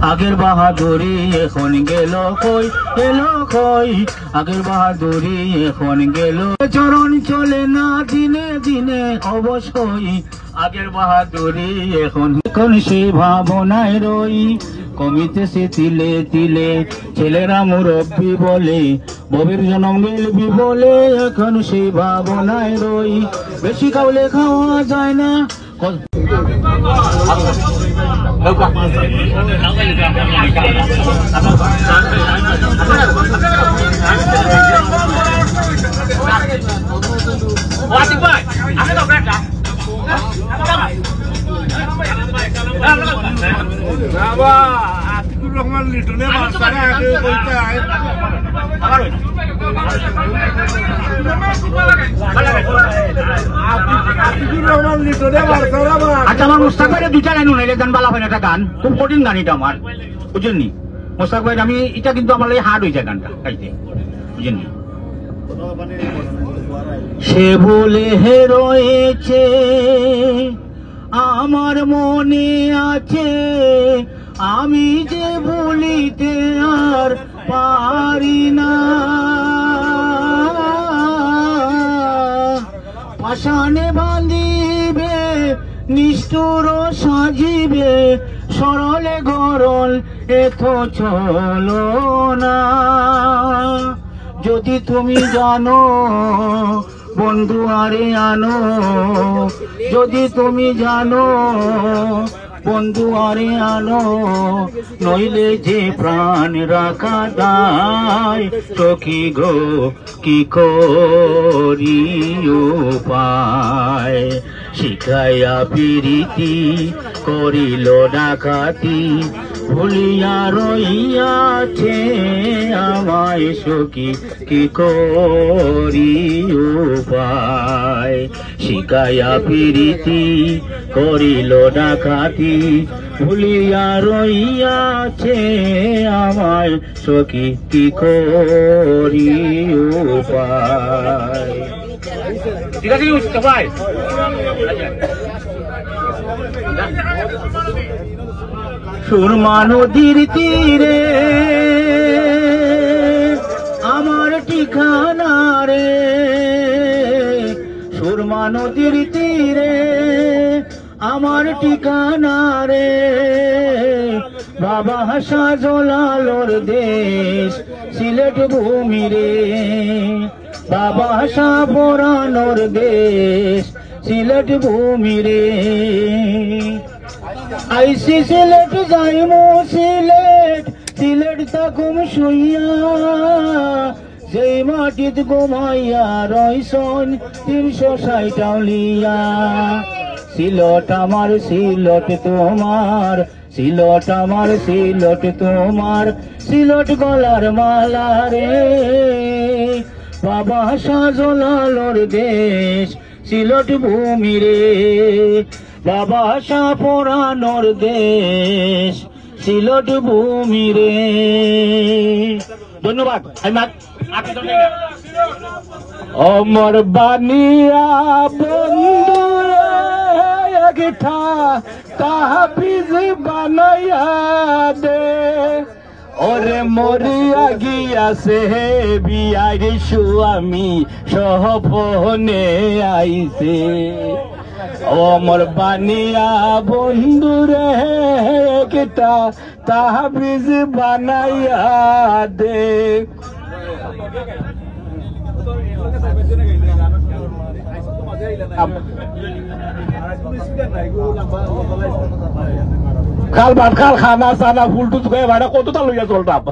আগের বাহাদুরি এখন গেল কই, এলো কই, আগের বাহাদুরি এখন গেল। চরণ চলে না দিনে দিনে অবশ্যই, আগের বাহাদুরি এখন এখন সে ভাবনায় রই। কমিতেছে তিলে তিলে ছেলেরা মুরব্বী বলে, ববের জন্ম গেলবি বলে এখন সে ভাবনায় রই। বেশি কাউলে খাওয়া যায় না আচ্ছা আমার মোস্তাক ভাইয়ের দুইটা লাইন উনাইলে গান বালা হয় না, একটা গান খুব কঠিন গান এটা আমার, বুঝলেন? মোস্তাক ভাই আমি এটা কিন্তু আমার হার্ড হয়েছে গানটা গাইতে, বুঝলেন? সে বলে হে রয়েছে আমার মনে আছে, আমি যে বলিতে আর পারি না। পাষাণে বাঁধিবে নিষ্ঠুর সাজিবে, সরলে গরল এত চলো না। যদি তুমি জানো বন্ধু আরে আনো, যদি তুমি জানো বন্ধু আরে আনো, নইলে যে প্রাণ রাখা দায়। সখী গো কি করি উপায়, শিখাইয়া প্রীতি করিল ডাকাতি, ভুলিয়া রইয়াছে আমায়। সখী কি করি উপায়, শিখাইয়া প্রীতি করিল ডাকাতি, ভুলিয়া রইয়াছে আমায়। সখী কি করি উপায়। ঠিক আছে ভাই, সুরমা নদীর তীরে আমার ঠিকানা রে, সুরমা নদীর তীরে আমার ঠিকানা রে। বাবা শাহজালালোর দেশ সিলেট ভূমি রে, বাবা শাহ পরানোর দেশ সিলেট ভূমি রে। আইসি সিলেট যাইমু সিলেট, সিলেট তাকুম শুইয়া, যেই মাটিত ঘুমাইয়া রইসন 360 আউলিয়া। সিলট আমার সিলট তোমার, সিলট আমার সিলট তোমার, সিলট গলার মালা রে। বাবা শাহজালালোর দেশ সিলট ভূমি রে, বাবা শাহ পরানোর দেশ সিলট ভূমি রে। ধন্যবাদ। অমর বানিয়া বন্ধু একটা তাহাফিজ বানাইয়া দে, ওরে মরিয়া গিয়াছে বিয়ার স্বামী সহপনে আইছে। অমর বানিয়া বন্ধু রে একটা তাহাফিজ বানাইয়া দে। খাল ভাত খাল খানা চানা ফুল টুল খাই ভাড়া কতটা লইয়া চলতাম।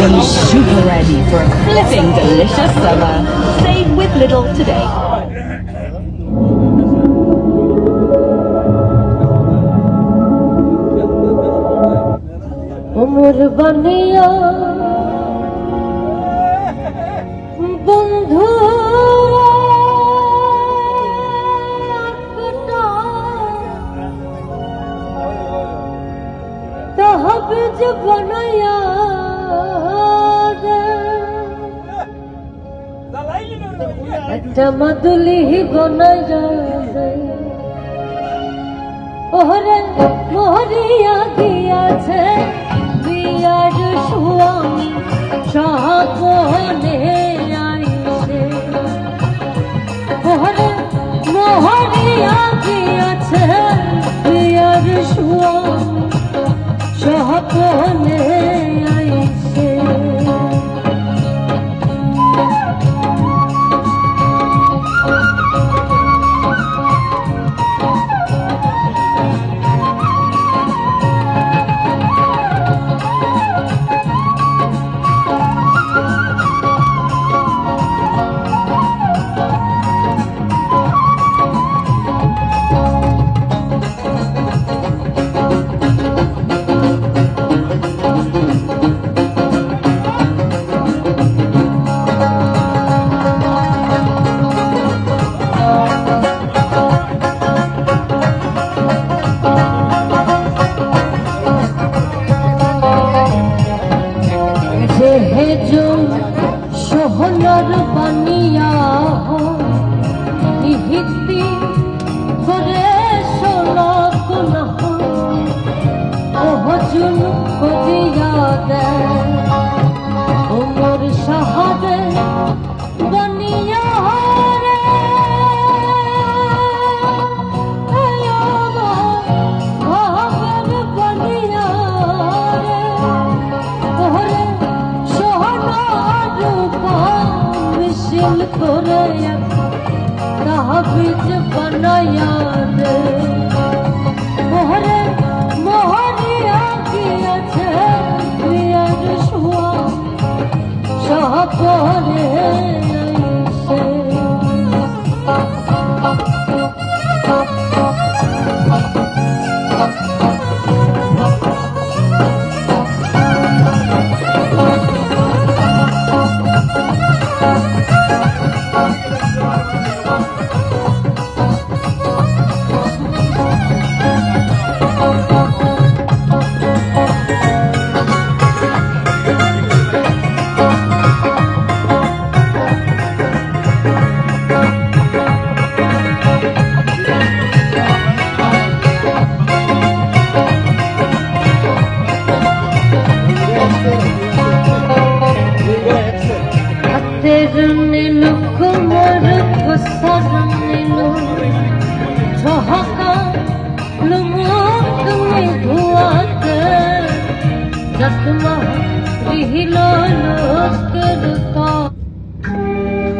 Be super ready for a flipping delicious summer. Save with Lidl today. Umar बनिया बंधु একটা মাদুলি বনায়া ওরে মরিয়া গিয়াছে বিয়ার সুয়ামী সহপনে আইছে ওরে মরিয়া গিয়াছে বিয়ার সুয়ামী সহপনে আইছে সোহনার বানিয়া নিহিতি করে সোনাত না ওহজুন করিয়া দেয় ওমর সাহাবে বানিয়া রে ভাবের বানিয়া রে ওরে সোহনার মিছিল করে তাহবিজ বানায়া রে মোহরে মোহরিয়া গিয়াছে বিয়ার শুয়া সহপরে আইছে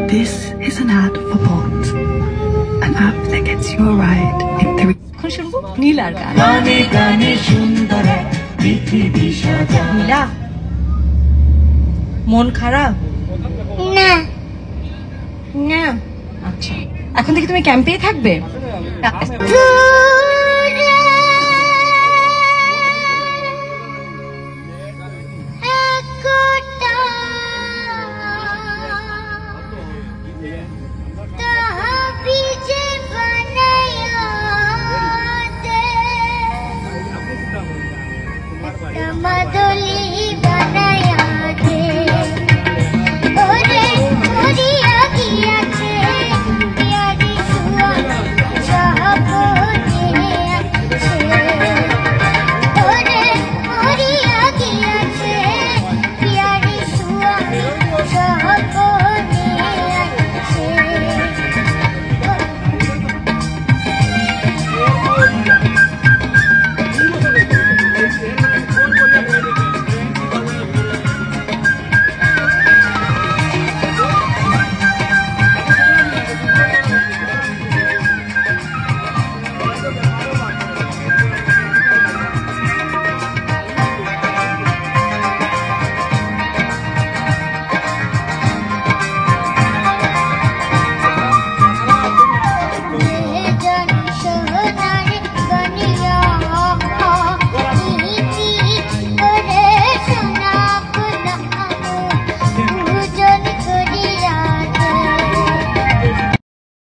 This is an ad for Bolt, an app that gets you a ride in 3. এখন শুনবো নীলার গান। গানে গানে সুন্দর এক পৃথিবী সাজা। নীলা, মন খারাপ? না না আচ্ছা, এখন থেকে তুমি ক্যাম্পেই থাকবে?